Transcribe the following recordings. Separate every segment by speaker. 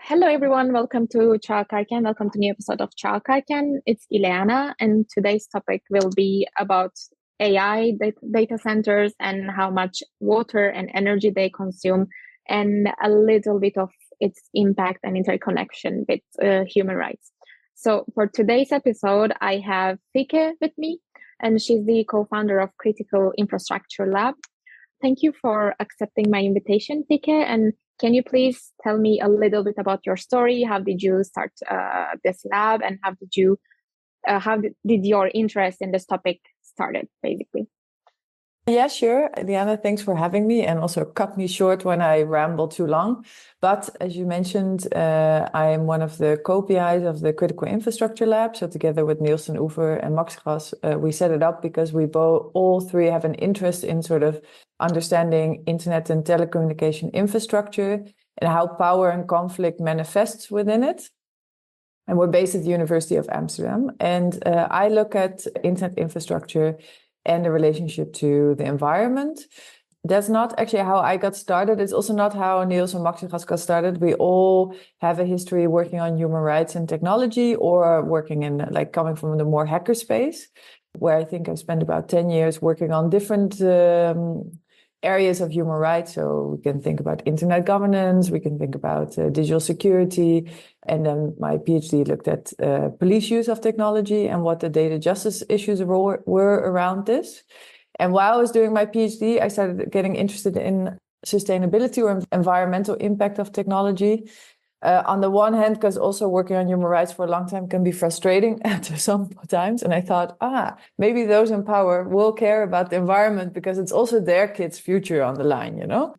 Speaker 1: Hello, everyone. Welcome to Çağkarken. Welcome to new episode of Çağkarken. It's Ileana, and today's topic will be about AI data centers and how much water and energy they consume, and a little bit of its impact and interconnection with human rights. So for today's episode, I have Fieke with me, and she's the co-founder of Critical Infrastructure Lab. Thank you for accepting my invitation, Fieke, and can you please tell me a little bit about your story? How did you start this lab, and how did your interest in this topic started, basically?
Speaker 2: Yeah, sure. Diana, thanks for having me, and also cut me short when I ramble too long. But as you mentioned, I am one of the co-PIs of the Critical Infrastructure Lab. So together with Nielsen Oever and Max Gras, we set it up because we all three have an interest in sort of understanding internet and telecommunication infrastructure and how power and conflict manifests within it. And we're based at the University of Amsterdam. And I look at internet infrastructure and the relationship to the environment. That's not actually how I got started. It's also not how Niels and Max got started. We all have a history working on human rights and technology, or working in coming from the more hacker space, where I think I've spent about 10 years working on different areas of human rights. So we can think about internet governance, we can think about digital security. And then my PhD looked at police use of technology and what the data justice issues were around this. And while I was doing my PhD, I started getting interested in sustainability or environmental impact of technology. On the one hand, because also working on human rights for a long time can be frustrating sometimes. And I thought, maybe those in power will care about the environment because it's also their kids' future on the line, you know?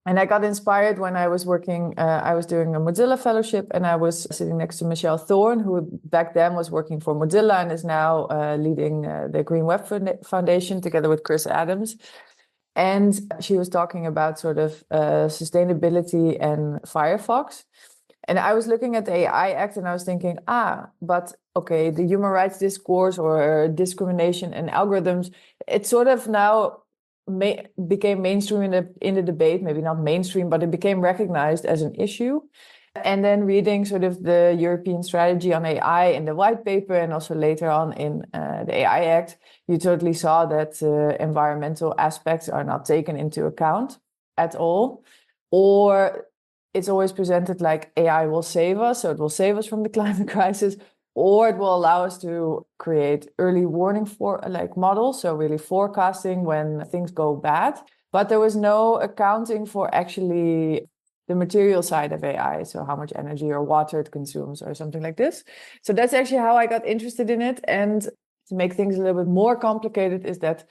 Speaker 2: And I got inspired when I was working, I was doing a Mozilla fellowship, and I was sitting next to Michelle Thorne, who back then was working for Mozilla and is now leading the Green Web Foundation together with Chris Adams. And she was talking about sort of sustainability and Firefox. And I was looking at the AI Act and I was thinking, but okay, the human rights discourse or discrimination and algorithms, it sort of now became mainstream in the debate, maybe not mainstream, but it became recognized as an issue. And then reading sort of the European strategy on AI in the white paper, and also later on in the AI Act, you totally saw that environmental aspects are not taken into account at all. Or it's always presented like AI will save us, so it will save us from the climate crisis, or it will allow us to create early warning models, so really forecasting when things go bad. But there was no accounting for actually the material side of AI, so how much energy or water it consumes or something like this. So that's actually how I got interested in it. And to make things a little bit more complicated is that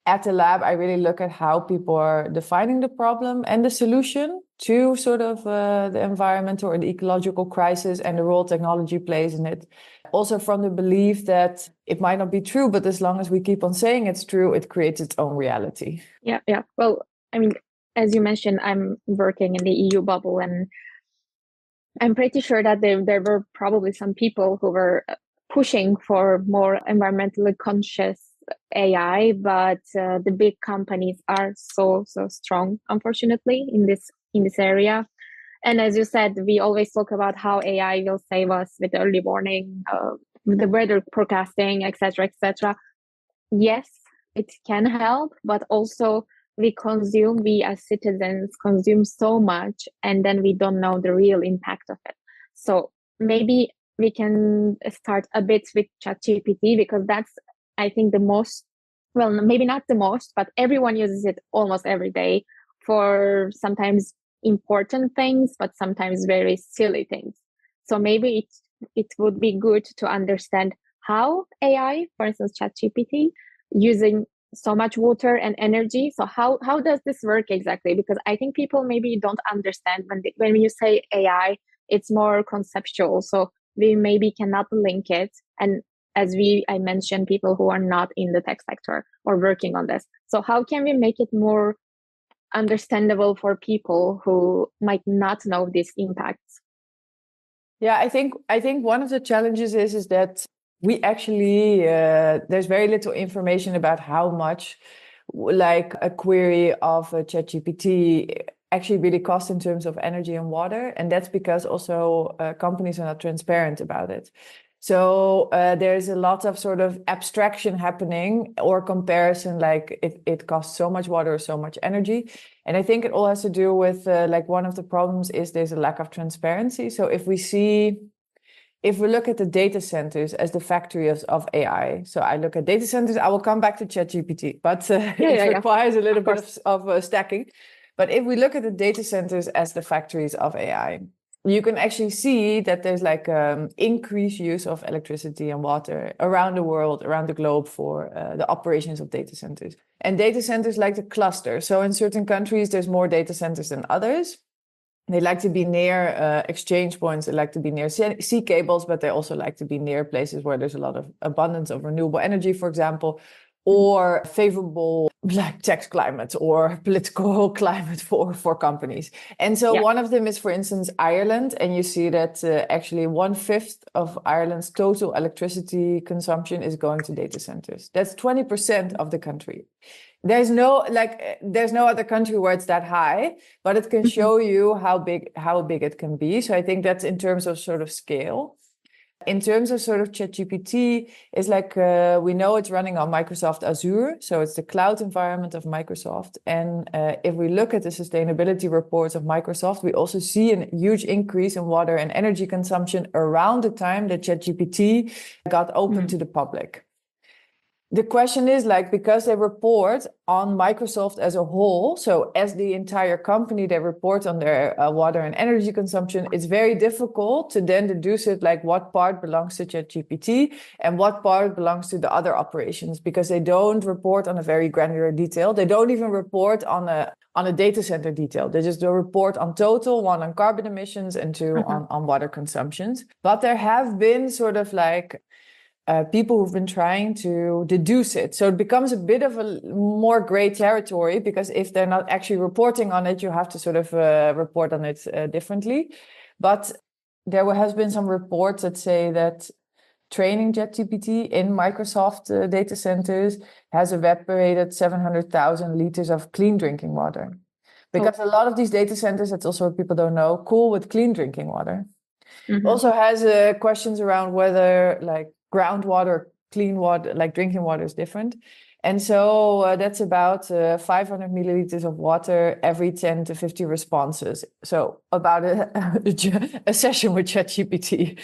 Speaker 2: at the lab, I really look at how people are defining the problem and the solution to sort of the environmental or the ecological crisis and the role technology plays in it. Also from the belief that it might not be true, but as long as we keep on saying it's true, it creates its own reality.
Speaker 1: Yeah. Well, I mean, as you mentioned, I'm working in the EU bubble, and I'm pretty sure that there were probably some people who were pushing for more environmentally conscious AI, but the big companies are so strong, unfortunately, in this area. And as you said, we always talk about how AI will save us with early warning, the weather forecasting, etc., etc. Yes, it can help, but also we as citizens consume so much, and then we don't know the real impact of it. So maybe we can start a bit with ChatGPT, because that's, I think, the most, well, maybe not the most, but everyone uses it almost every day for sometimes important things, but sometimes very silly things. So maybe it would be good to understand how AI, for instance, ChatGPT, using so much water and energy. So how does this work exactly? Because I think people maybe don't understand when you say AI, it's more conceptual. So we maybe cannot link it. And as I mentioned, people who are not in the tech sector or working on this. So how can we make it more understandable for people who might not know these impacts?
Speaker 2: Yeah, I think one of the challenges is that we actually, there's very little information about how much like a query of a ChatGPT actually really cost in terms of energy and water. And that's because also companies are not transparent about it. So there's a lot of sort of abstraction happening or comparison, like it costs so much water or so much energy. And I think it all has to do with like one of the problems is there's a lack of transparency. So if we look at the data centers as the factory of AI, so I look at data centers, I will come back to ChatGPT, but it requires a little bit of stacking. But if we look at the data centers as the factories of AI, you can actually see that there's like increased use of electricity and water around the world, around the globe for the operations of data centers. And data centers like the cluster. So in certain countries, there's more data centers than others. They like to be near exchange points. They like to be near sea cables, but they also like to be near places where there's a lot of abundance of renewable energy, for example, or favorable like tax climate or political climate for companies. And so one of them is, for instance, Ireland. And you see that actually 1/5 of Ireland's total electricity consumption is going to data centers. That's 20% of the country. There's no other country where it's that high, but it can show you how big it can be. So I think that's in terms of sort of scale. In terms of sort of ChatGPT, it's like we know it's running on Microsoft Azure, so it's the cloud environment of Microsoft. And if we look at the sustainability reports of Microsoft, we also see a huge increase in water and energy consumption around the time that ChatGPT got open to the public. The question is like, because they report on Microsoft as a whole, so as the entire company, they report on their water and energy consumption, it's very difficult to then deduce it like what part belongs to ChatGPT and what part belongs to the other operations, because they don't report on a very granular detail. They don't even report on a data center detail. They just do a report on total, one on carbon emissions and two on water consumptions. But there have been sort of like people who've been trying to deduce it. So it becomes a bit of a more gray territory, because if they're not actually reporting on it, you have to sort of report on it differently. But there has been some reports that say that training ChatGPT in Microsoft data centers has evaporated 700,000 liters of clean drinking water. Because a lot of these data centers, that's also what people don't know, cool with clean drinking water. Also has questions around whether like groundwater, clean water, like drinking water is different. And so that's about 500 milliliters of water every 10 to 50 responses. So about a session with ChatGPT.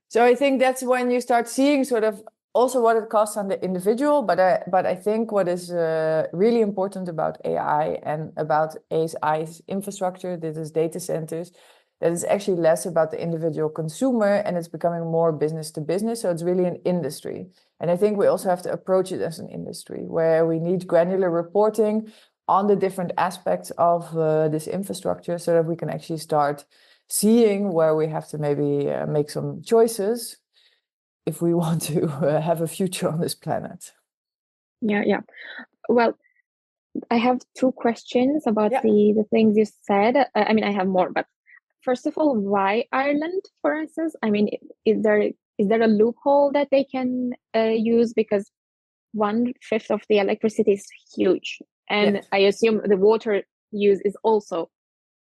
Speaker 2: So I think that's when you start seeing sort of also what it costs on the individual. But I think what is really important about AI and about AI's infrastructure, this is data centers, that it's actually less about the individual consumer and it's becoming more business to business. So it's really an industry. And I think we also have to approach it as an industry where we need granular reporting on the different aspects of this infrastructure so that we can actually start seeing where we have to maybe make some choices if we want to have a future on this planet.
Speaker 1: Yeah. Well, I have two questions about the things you said. I mean, I have more, but first of all, why Ireland, for instance? I mean, is there a loophole that they can use? Because 1/5 of the electricity is huge. And I assume the water use is also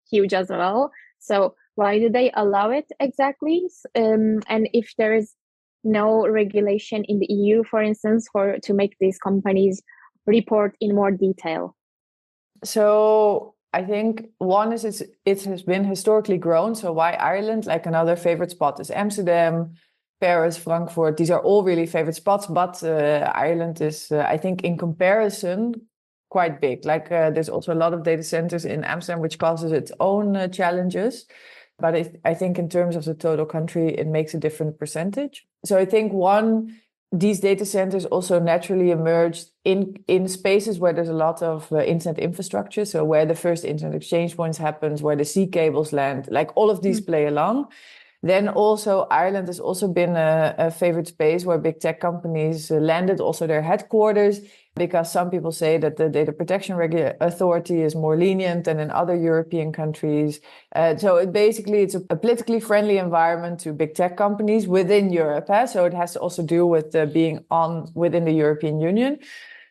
Speaker 1: huge as well. So why do they allow it exactly? And if there is no regulation in the EU, for instance, to make these companies report in more detail?
Speaker 2: So I think one is it has been historically grown. So why Ireland? Like another favorite spot is Amsterdam, Paris, Frankfurt. These are all really favorite spots. But Ireland is, I think, in comparison, quite big. Like there's also a lot of data centers in Amsterdam, which causes its own challenges. But I think in terms of the total country, it makes a different percentage. So I think these data centers also naturally emerged in spaces where there's a lot of internet infrastructure. So where the first internet exchange points happens, where the sea cables land, like all of these play along. Then also Ireland has also been a favorite space where big tech companies landed also their headquarters, because some people say that the data protection authority is more lenient than in other European countries. So it's a politically friendly environment to big tech companies within Europe. So it has to also do with being within the European Union.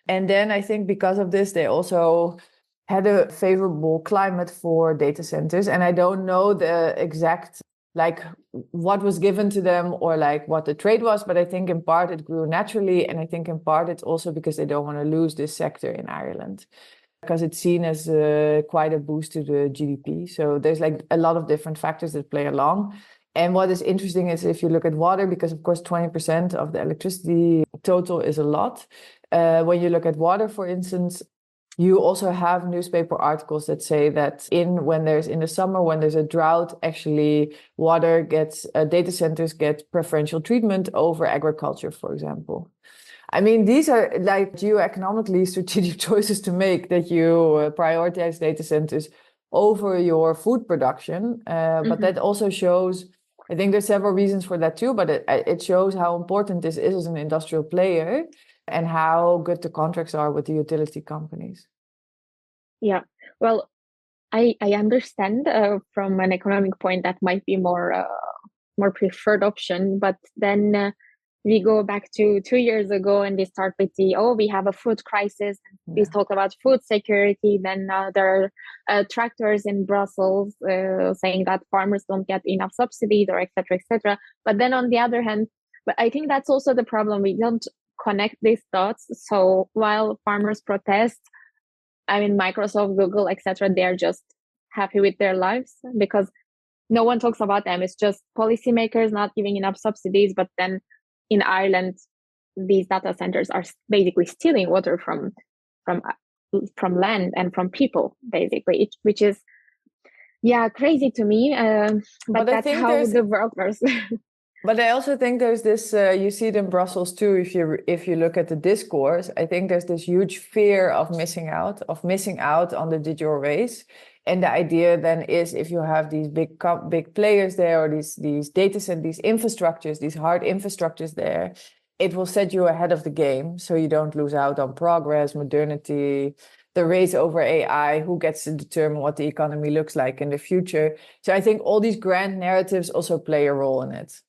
Speaker 2: And then I think because of this, they also had a favorable climate for data centers. And I don't know the exact, like what was given to them or like what the trade was, but I think in part it grew naturally. And I think in part it's also because they don't want to lose this sector in Ireland, because it's seen as quite a boost to the GDP. So there's like a lot of different factors that play along. And what is interesting is if you look at water, because of course 20% of the electricity total is a lot. When you look at water, for instance, you also have newspaper articles that say that in the summer, when there's a drought, actually water gets, data centers get preferential treatment over agriculture, for example. I mean, these are like geoeconomically strategic choices to make, that you prioritize data centers over your food production. But that also shows, I think there's several reasons for that too, but it shows how important this is as an industrial player and how good the contracts are with the utility companies.
Speaker 1: Yeah, well, I understand from an economic point that might be more preferred option, but then we go back to 2 years ago and they start with we have a food crisis. We talk about food security. Then there are tractors in Brussels saying that farmers don't get enough subsidies, or etc. etc. But then on the other hand, but I think that's also the problem. We don't connect these dots. So while farmers protest, I mean, Microsoft, Google, etc., they're just happy with their lives because no one talks about them. It's just policymakers not giving enough subsidies. But then in Ireland, these data centers are basically stealing water from land and from people, basically, which is crazy to me. But that's how the world works.
Speaker 2: But I also think there's this, you see it in Brussels too, if you look at the discourse, I think there's this huge fear of missing out on the digital race. And the idea then is, if you have these big players there, or these data centers, these infrastructures, these hard infrastructures there, it will set you ahead of the game, so you don't lose out on progress, modernity, the race over AI, who gets to determine what the economy looks like in the future. So I think all these grand narratives also play a role in it.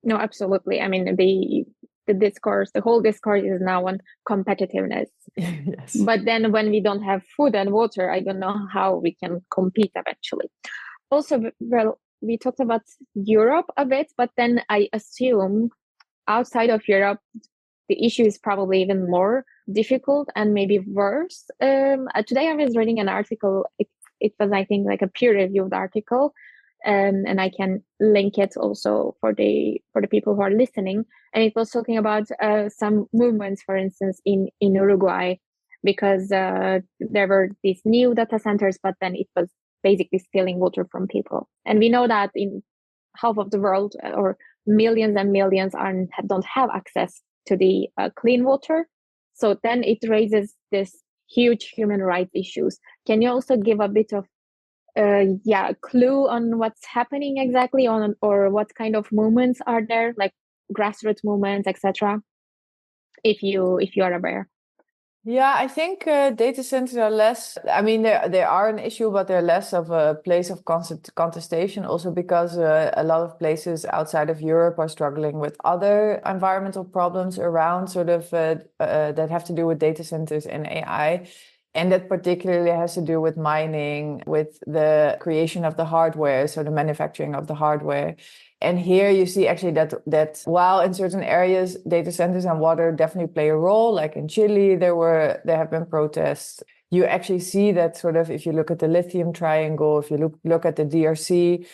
Speaker 1: No, absolutely. I mean, the discourse, the whole discourse is now on competitiveness.
Speaker 2: Yes.
Speaker 1: But then when we don't have food and water, I don't know how we can compete eventually. Also, well, we talked about Europe a bit, but then I assume outside of Europe, the issue is probably even more difficult and maybe worse. Today I was reading an article. It was, I think, like a peer-reviewed article. And I can link it also for the people who are listening. And it was talking about some movements, for instance, in Uruguay, because there were these new data centers, but then it was basically stealing water from people. And we know that in half of the world, or millions and millions, don't have access to the clean water. So then it raises this huge human rights issues. Can you also give a bit of clue on what's happening exactly, or what kind of movements are there, like grassroots movements, etc., if you are aware?
Speaker 2: Yeah, I think data centers are less, I mean, they are an issue, but they're less of a place of contestation, also because a lot of places outside of Europe are struggling with other environmental problems around that have to do with data centers and AI. And that particularly has to do with mining, with the creation of the hardware, so the manufacturing of the hardware. And here you see actually that while in certain areas data centers and water definitely play a role, like in Chile, there have been protests. You actually see that sort of, if you look at the lithium triangle, if you look at the DRC,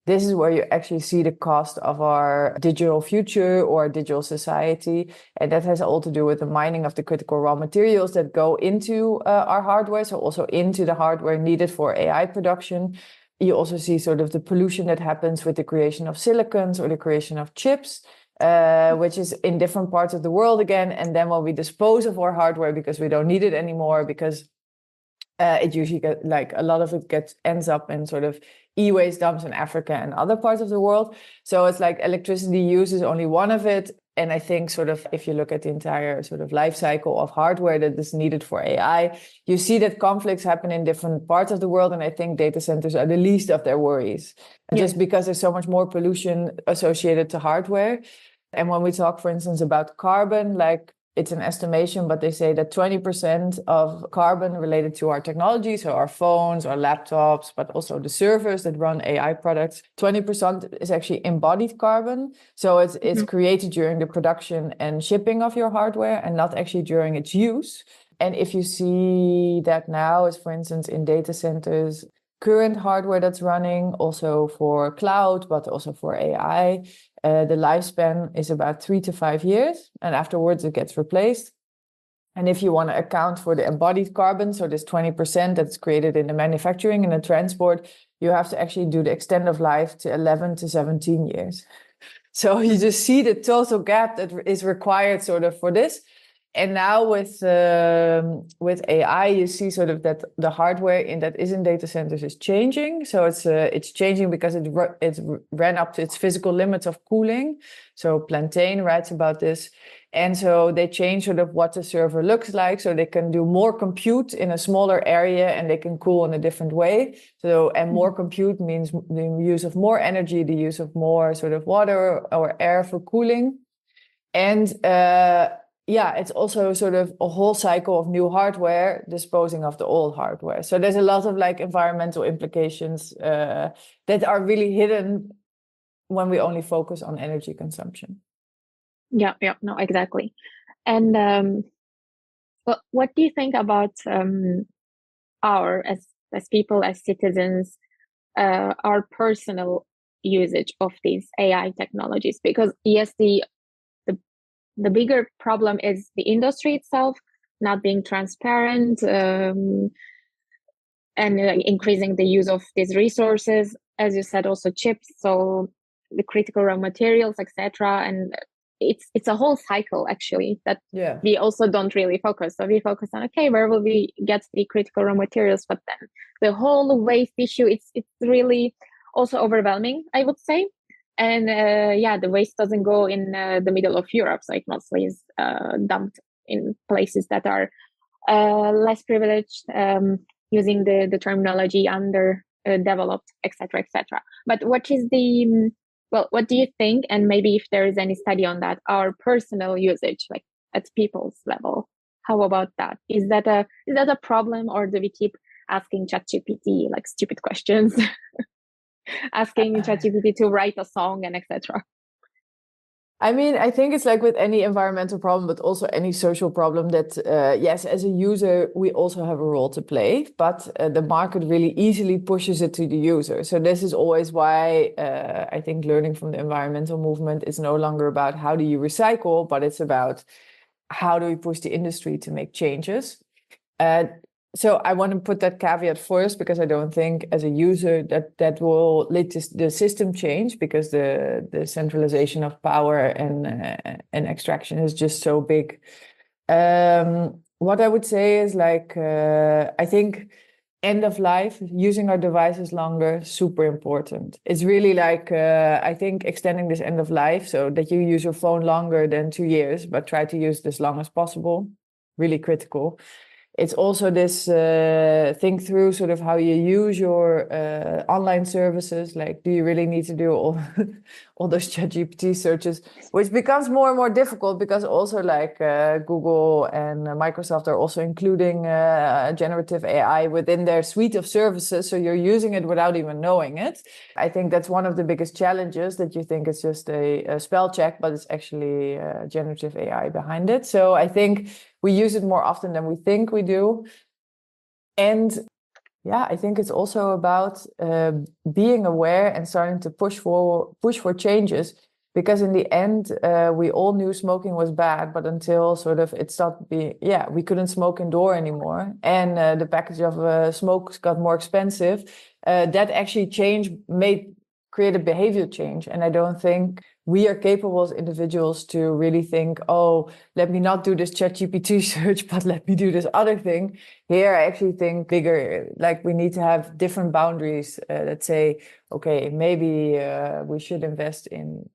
Speaker 2: this is where you actually see the cost of our digital future or digital society. And that has all to do with the mining of the critical raw materials that go into our hardware, so also into the hardware needed for AI production. You also see sort of the pollution that happens with the creation of silicons or the creation of chips, which is in different parts of the world again. And then when we dispose of our hardware because we don't need it anymore, because it usually a lot of it ends up in sort of e-waste dumps in Africa and other parts of the world. So it's like electricity use is only one of it. And I think sort of if you look at the entire sort of life cycle of hardware that is needed for AI, you see that conflicts happen in different parts of the world. And I think data centers are the least of their worries, just because there's so much more pollution associated to hardware. And when we talk, for instance, about carbon, like it's an estimation, but they say that 20% of carbon related to our technology, so our phones, our laptops, but also the servers that run AI products, 20% is actually embodied carbon. So it's created during the production and shipping of your hardware and not actually during its use. And if you see that now, as for instance, in data centers, current hardware that's running also for cloud, but also for AI, the lifespan is about 3 to 5 years, and afterwards it gets replaced. And if you want to account for the embodied carbon, so this 20% that's created in the manufacturing and the transport, you have to actually do the extend of life to 11 to 17 years. So you just see the total gap that is required sort of for this. And now with AI, you see sort of that the hardware that is in data centers is changing. So it's changing because it ran up to its physical limits of cooling. So Plantain writes about this. And so they change sort of what the server looks like. So they can do more compute in a smaller area and they can cool in a different way. So, and more compute means the use of more energy, the use of more sort of water or air for cooling. And it's also sort of a whole cycle of new hardware disposing of the old hardware. So there's a lot of like environmental implications that are really hidden when we only focus on energy consumption.
Speaker 1: Yeah, no, exactly. And what do you think about as people, as citizens, our personal usage of these AI technologies? Because yes, the bigger problem is the industry itself not being transparent and increasing the use of these resources, as you said, also chips, so the critical raw materials, etc. And it's a whole cycle actually that we also don't really focus. So we focus on, okay, where will we get the critical raw materials? But then the whole waste issue, it's really also overwhelming, I would say. And the waste doesn't go in the middle of Europe, so it mostly is dumped in places that are less privileged, using the terminology underdeveloped, etc., etc. But what is what do you think? And maybe if there is any study on that, our personal usage, like at people's level, how about that? Is that a problem, or do we keep asking ChatGPT like stupid questions? Asking ChatGPT to write a song and etc.
Speaker 2: I mean, I think it's like with any environmental problem, but also any social problem that, yes, as a user, we also have a role to play, but the market really easily pushes it to the user. So this is always why I think learning from the environmental movement is no longer about how do you recycle, but it's about how do we push the industry to make changes. So I want to put that caveat first, because I don't think as a user that will lead to the system change, because the centralization of power and extraction is just so big. What I would say is like, I think end of life, using our devices longer, super important. It's really like, I think extending this end of life so that you use your phone longer than 2 years, but try to use this long as possible, really critical. It's also this think through sort of how you use your online services. Like, do you really need to do all those ChatGPT searches, which becomes more and more difficult because also like Google and Microsoft are also including generative AI within their suite of services. So you're using it without even knowing it. I think that's one of the biggest challenges, that you think it's just a spell check, but it's actually generative AI behind it. So I think we use it more often than we think we do. And yeah, I think it's also about being aware and starting to push for changes, because in the end, we all knew smoking was bad, but until sort of it stopped being, we couldn't smoke indoor anymore. And the package of smokes got more expensive. That actually create a behavior change. And I don't think we are capable as individuals to really think, oh, let me not do this ChatGPT search, but let me do this other thing. Here, I actually think bigger, like we need to have different boundaries that say, okay, maybe we should invest in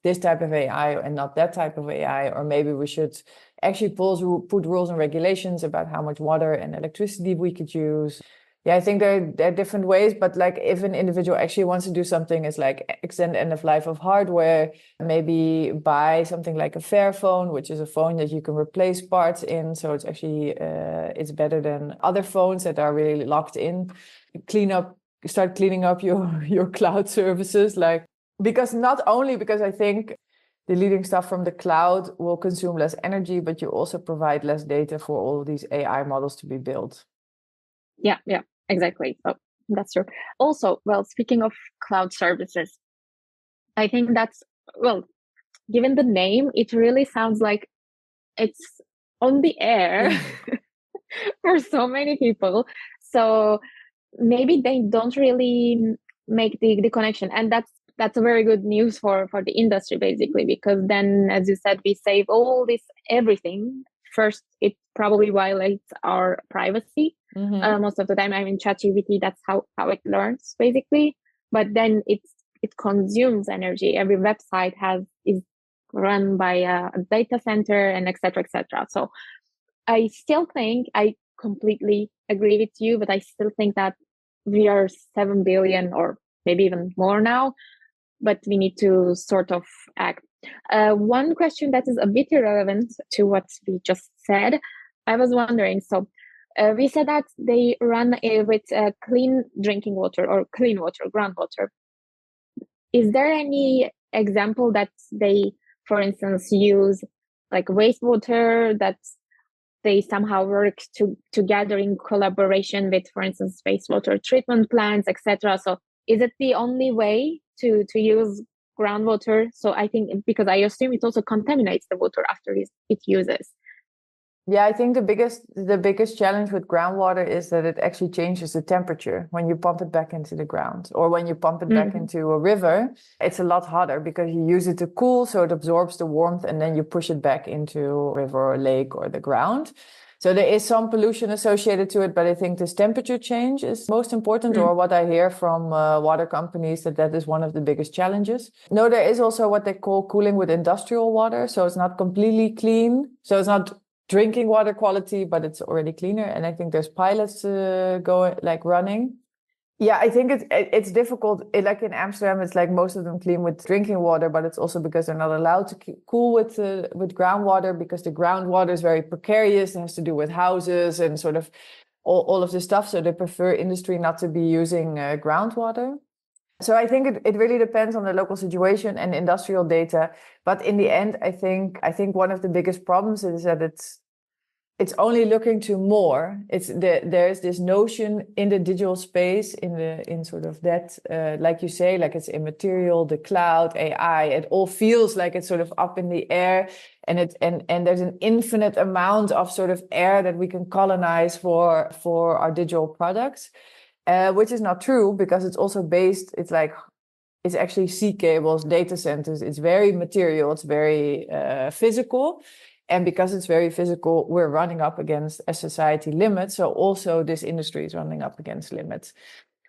Speaker 2: this type of AI and not that type of AI, or maybe we should actually put rules and regulations about how much water and electricity we could use. Yeah, I think there are different ways, but like if an individual actually wants to do something, is like extend end of life of hardware, maybe buy something like a Fairphone, which is a phone that you can replace parts in. So it's actually it's better than other phones that are really locked in. Start cleaning up your cloud services, like not only because I think deleting stuff from the cloud will consume less energy, but you also provide less data for all of these AI models to be built.
Speaker 1: Yeah, exactly. So that's true. Also, well, speaking of cloud services, I think that's, well, given the name, it really sounds like it's on the air for so many people. So maybe they don't really make the connection. And that's a very good news for the industry, basically, because then, as you said, we save all this, everything. First, it probably violates our privacy. Most of the time, I'm in ChatGPT. That's how it learns, basically. But then it consumes energy. Every website is run by a data center, and etc. etc. So I still think, I completely agree with you, but I still think that we are 7 billion or maybe even more now, but we need to sort of act. One question that is a bit irrelevant to what we just said, I was wondering, so we said that they run with clean drinking water or clean water, groundwater. Is there any example that they, for instance, use like wastewater that they somehow work together in collaboration with, for instance, wastewater treatment plants, etc.? So is it the only way to use groundwater? So I think, because I assume it also contaminates the water after it uses.
Speaker 2: Yeah, I think the biggest challenge with groundwater is that it actually changes the temperature when you pump it back into the ground, or when you pump it back into a river. It's a lot hotter because you use it to cool, so it absorbs the warmth, and then you push it back into a river or a lake or the ground. So there is some pollution associated to it, but I think this temperature change is most important, or what I hear from water companies, that is one of the biggest challenges. No, there is also what they call cooling with industrial water. So it's not completely clean. So it's not drinking water quality, but it's already cleaner. And I think there's pilots running. Yeah, I think it's difficult. Like in Amsterdam, it's like most of them clean with drinking water, but it's also because they're not allowed to cool with groundwater, because the groundwater is very precarious. It has to do with houses and sort of all of this stuff. So they prefer industry not to be using groundwater. So I think it really depends on the local situation and industrial data. But in the end, I think one of the biggest problems is that it's only looking to more. There's this notion in the digital space, in sort of that, like you say, like it's immaterial, the cloud, AI. It all feels like it's sort of up in the air, and there's an infinite amount of sort of air that we can colonize for our digital products, which is not true, because it's also based. It's actually sea cables, data centers. It's very material. It's very physical. And because it's very physical, we're running up against a society limits. So also this industry is running up against limits.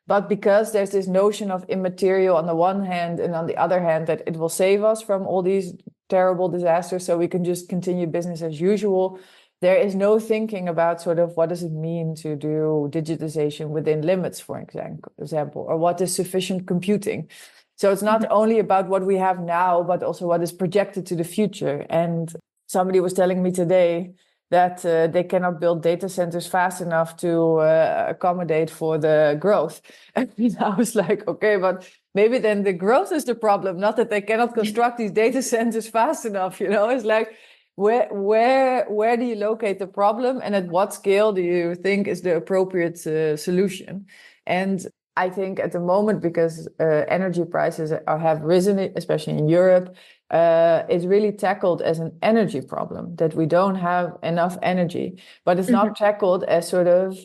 Speaker 2: But because there's this notion of immaterial on the one hand, and on the other hand, that it will save us from all these terrible disasters, so we can just continue business as usual, there is no thinking about sort of what does it mean to do digitization within limits, for example, or what is sufficient computing. So it's not only about what we have now, but also what is projected to the future. And somebody was telling me today that they cannot build data centers fast enough to accommodate for the growth. And I was like, okay, but maybe then the growth is the problem, not that they cannot construct these data centers fast enough. It's like, where do you locate the problem, and at what scale do you think is the appropriate solution? And I think at the moment, because energy prices have risen, especially in Europe, it's really tackled as an energy problem, that we don't have enough energy. But it's not tackled as sort of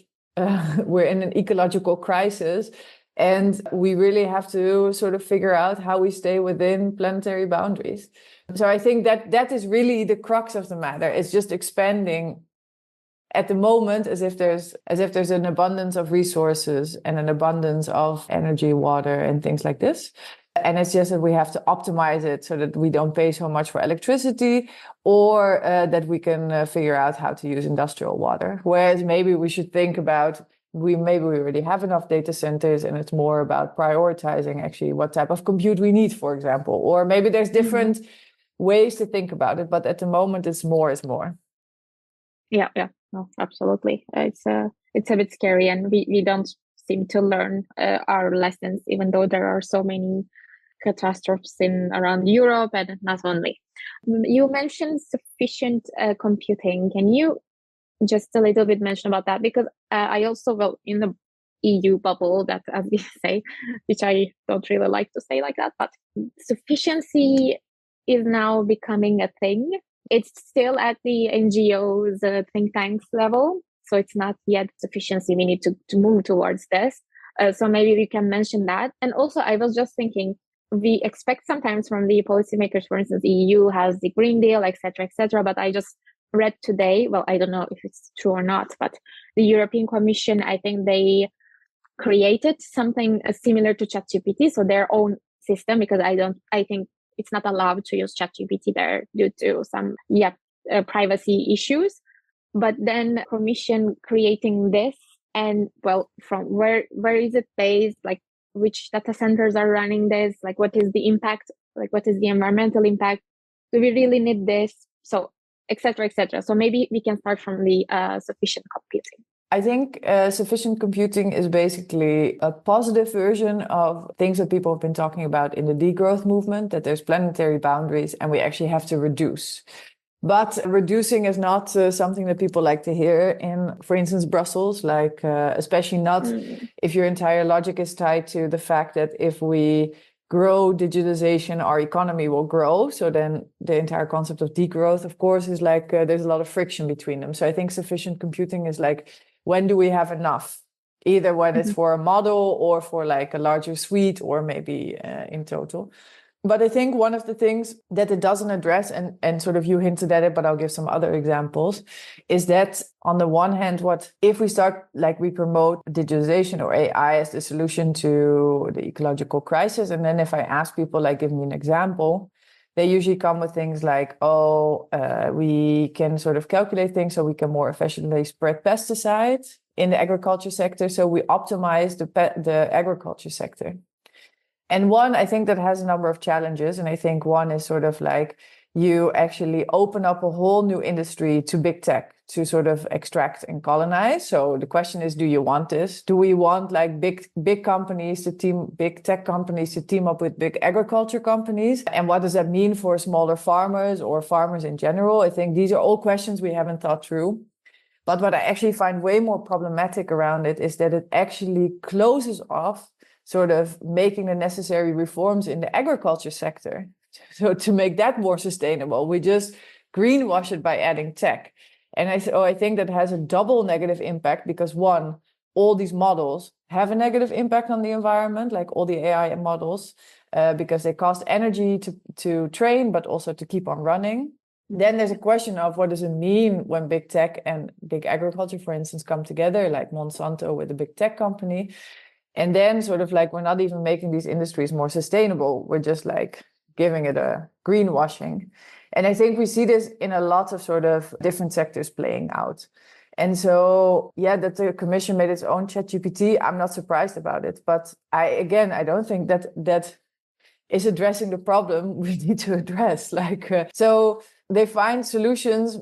Speaker 2: we're in an ecological crisis, and we really have to sort of figure out how we stay within planetary boundaries. So I think that is really the crux of the matter. It's just expanding at the moment as if there's an abundance of resources and an abundance of energy, water, and things like this. And it's just that we have to optimize it so that we don't pay so much for electricity, or that we can figure out how to use industrial water. Whereas maybe we should think about we already have enough data centers, and it's more about prioritizing actually what type of compute we need, for example. Or maybe there's different ways to think about it, but at the moment it's more is more.
Speaker 1: Yeah, no, absolutely. It's a bit scary, and we don't seem to learn our lessons, even though there are so many catastrophes around Europe, and not only. You mentioned sufficient computing. Can you just a little bit mention about that? Because I also, well, in the EU bubble, that, as we say, which I don't really like to say like that, but sufficiency is now becoming a thing. It's still at the NGOs, think tanks level, so it's not yet sufficiency. We need to move towards this. So maybe we can mention that. And also, I was just thinking, we expect sometimes from the policymakers, for instance, EU has the Green Deal, etc., etc. But I just read today, well, I don't know if it's true or not, but the European Commission, I think they created something similar to ChatGPT, so their own system, because I think it's not allowed to use ChatGPT there due to some privacy issues. But then Commission creating this, and well, from where is it based? Like, which data centers are running this? Like, what is the impact? Like, what is the environmental impact? Do we really need this? So, etc., etc. So maybe we can start from the sufficient computing.
Speaker 2: I think sufficient computing is basically a positive version of things that people have been talking about in the degrowth movement, that there's planetary boundaries and we actually have to reduce. But reducing is not something that people like to hear in, for instance, Brussels, like especially not if your entire logic is tied to the fact that if we grow digitalization, our economy will grow. So then the entire concept of degrowth, of course, is like there's a lot of friction between them. So I think sufficient computing is like, when do we have enough? Either when it's for a model or for like a larger suite, or maybe in total. But I think one of the things that it doesn't address, and sort of you hinted at it, but I'll give some other examples, is that on the one hand, what if we start, like we promote digitalization or AI as the solution to the ecological crisis, and then if I ask people, like, give me an example, they usually come with things like, we can sort of calculate things so we can more efficiently spread pesticides in the agriculture sector. So we optimize the agriculture sector. And one, I think that has a number of challenges. And I think one is sort of like you actually open up a whole new industry to big tech to sort of extract and colonize. So the question is, do you want this? Do we want like big tech companies to team up with big agriculture companies? And what does that mean for smaller farmers or farmers in general? I think these are all questions we haven't thought through. But what I actually find way more problematic around it is that it actually closes off sort of making the necessary reforms in the agriculture sector. So to make that more sustainable, we just greenwash it by adding tech. And I think that has a double negative impact because one, all these models have a negative impact on the environment, like all the AI models, because they cost energy to train, but also to keep on running. Then there's a question of what does it mean when big tech and big agriculture, for instance, come together, like Monsanto with a big tech company. And then sort of like, we're not even making these industries more sustainable. We're just like giving it a greenwashing. And I think we see this in a lot of sort of different sectors playing out. And so, that the Commission made its own ChatGPT, I'm not surprised about it. But I don't think that is addressing the problem we need to address. So they find solutions.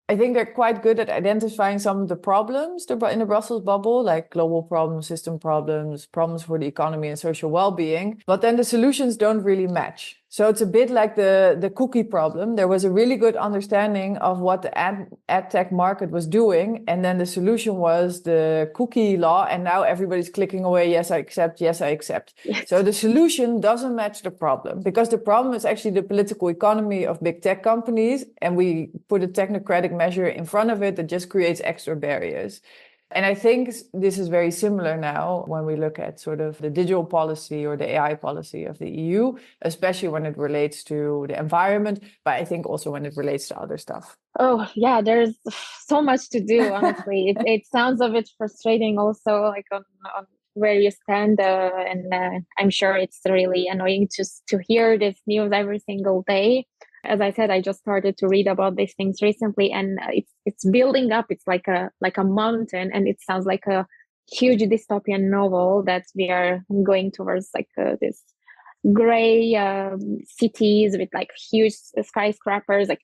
Speaker 2: I think they're quite good at identifying some of the problems in the Brussels bubble, like global problems, system problems, problems for the economy and social well-being. But then the solutions don't really match. So it's a bit like the cookie problem. There was a really good understanding of what the ad tech market was doing. And then the solution was the cookie law. And now everybody's clicking away, yes, I accept, yes, I accept. Yes. So the solution doesn't match the problem, because the problem is actually the political economy of big tech companies. And we put a technocratic measure in front of it that just creates extra barriers. And I think this is very similar now when we look at sort of the digital policy or the AI policy of the EU, especially when it relates to the environment, but I think also when it relates to other stuff.
Speaker 1: Oh, yeah, there's so much to do, honestly. It sounds a bit frustrating also, like on where you stand. And I'm sure it's really annoying to hear this news every single day. As I said, I just started to read about these things recently, and it's building up. It's like a mountain, and it sounds like a huge dystopian novel that we are going towards like this gray cities with like huge skyscrapers, like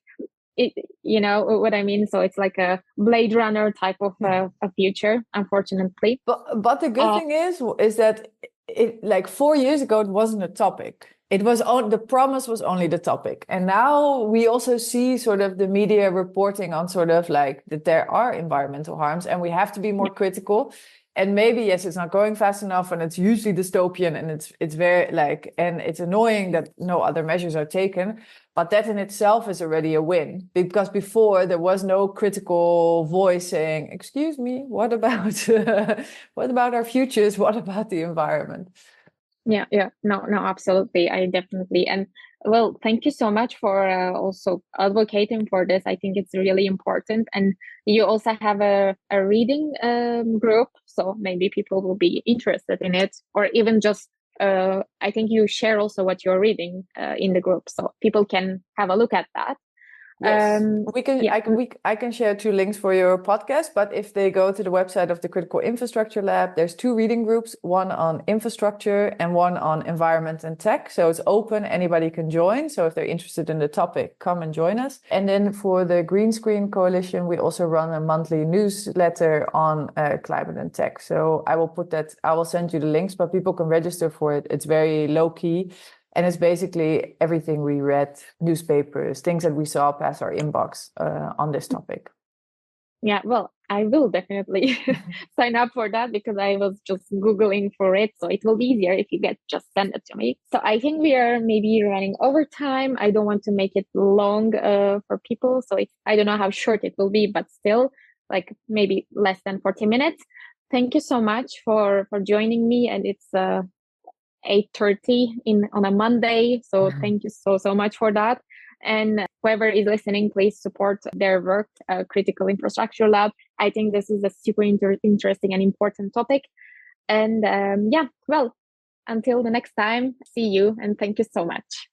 Speaker 1: it, you know what I mean? So it's like a Blade Runner type of a future, unfortunately.
Speaker 2: But the good thing is that it, like 4 years ago, it wasn't a topic. It was on the promise was only the topic, and now we also see sort of the media reporting on sort of like that there are environmental harms, and we have to be more critical. And maybe yes, it's not going fast enough, and it's usually dystopian, and it's very like, and it's annoying that no other measures are taken. But that in itself is already a win, because before there was no critical voice saying, "Excuse me, what about what about our futures? What about the environment?"
Speaker 1: Yeah, no, absolutely. I definitely, and well, thank you so much for also advocating for this. I think it's really important. And you also have a reading group, so maybe people will be interested in it, or even just I think you share also what you're reading in the group, so people can have a look at that.
Speaker 2: Yes, we can.
Speaker 1: Yeah.
Speaker 2: I can share 2 links for your podcast. But if they go to the website of the Critical Infrastructure Lab, there's 2 reading groups: one on infrastructure and one on environment and tech. So it's open; anybody can join. So if they're interested in the topic, come and join us. And then for the Green Screen Coalition, we also run a monthly newsletter on climate and tech. So I will put that. I will send you the links, but people can register for it. It's very low key. And it's basically everything we read, newspapers, things that we saw pass our inbox on this topic.
Speaker 1: Yeah, well, I will definitely sign up for that because I was just Googling for it. So it will be easier if you just send it to me. So I think we are maybe running over time. I don't want to make it long for people. So I don't know how short it will be, but still like maybe less than 40 minutes. Thank you so much for joining me. And it's 8:30 on a Monday. So thank you so much for that. And whoever is listening, please support their work, Critical Infrastructure Lab. I think this is a super interesting and important topic. And yeah, well, until the next time, see you and thank you so much.